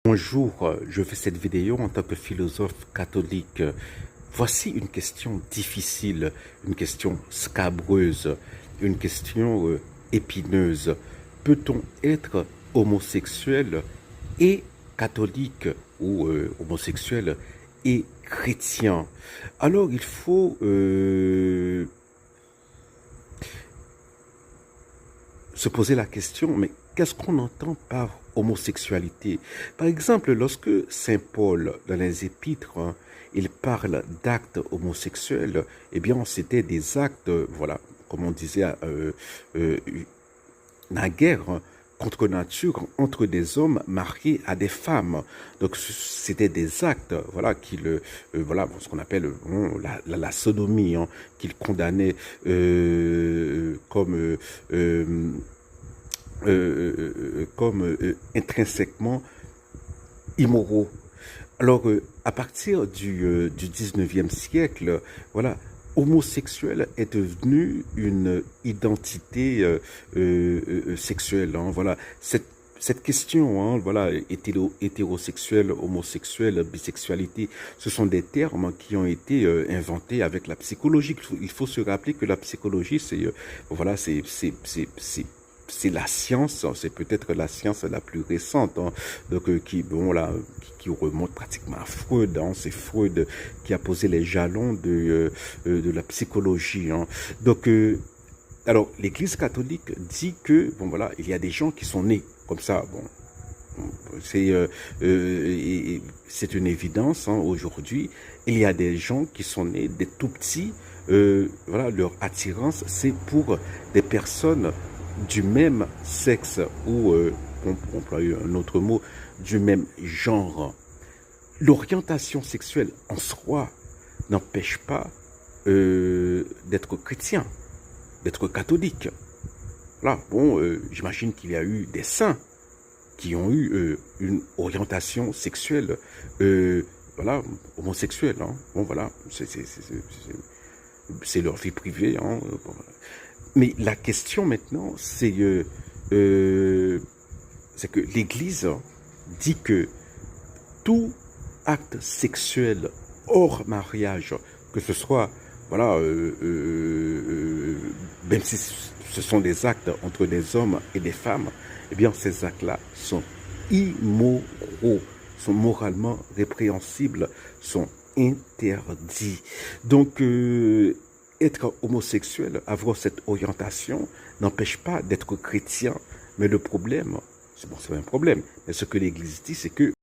Bonjour, je fais cette vidéo en tant que philosophe catholique. Voici une question difficile, une question scabreuse, une question épineuse. Peut-on être homosexuel et catholique ou homosexuel et chrétien? Alors il faut se poser la question, mais qu'est-ce qu'on entend par homosexualité? Par exemple, lorsque Saint Paul, dans les Épîtres, il parle d'actes homosexuels, eh bien, c'était des actes, voilà, comme on disait naguère, contre nature, entre des hommes mariés à des femmes. Donc, c'était des actes, voilà, voilà, ce qu'on appelle la sodomie, qu'il condamnait comme intrinsèquement immoraux. Alors, à partir du 19e siècle, voilà, homosexuel est devenu une identité sexuelle. Voilà, cette question, voilà, hétérosexuel, homosexuel, bisexualité, ce sont des termes qui ont été inventés avec la psychologie. Il faut se rappeler que la psychologie, voilà, c'est la science, c'est peut-être la science la plus récente, donc qui remonte pratiquement à Freud. C'est Freud qui a posé les jalons de la psychologie. Donc, alors, l'Église catholique dit que bon voilà, il y a des gens qui sont nés comme ça. Bon, c'est une évidence aujourd'hui. Il y a des gens qui sont nés des tout petits. Voilà, leur attirance, c'est pour des personnes du même sexe ou, pour employer un autre mot, du même genre. L'orientation sexuelle en soi n'empêche pas d'être chrétien, d'être catholique. Là, bon, j'imagine qu'il y a eu des saints qui ont eu une orientation sexuelle, voilà, homosexuelle. Bon, voilà, c'est leur vie privée. Bon, mais la question maintenant, c'est que l'Église dit que tout acte sexuel hors mariage, que ce soit, voilà, même si ce sont des actes entre des hommes et des femmes, eh bien ces actes-là sont immoraux, sont moralement répréhensibles, sont interdits. Donc, être homosexuel, avoir cette orientation, n'empêche pas d'être chrétien. Mais le problème, c'est un problème. Mais ce que l'Église dit, c'est que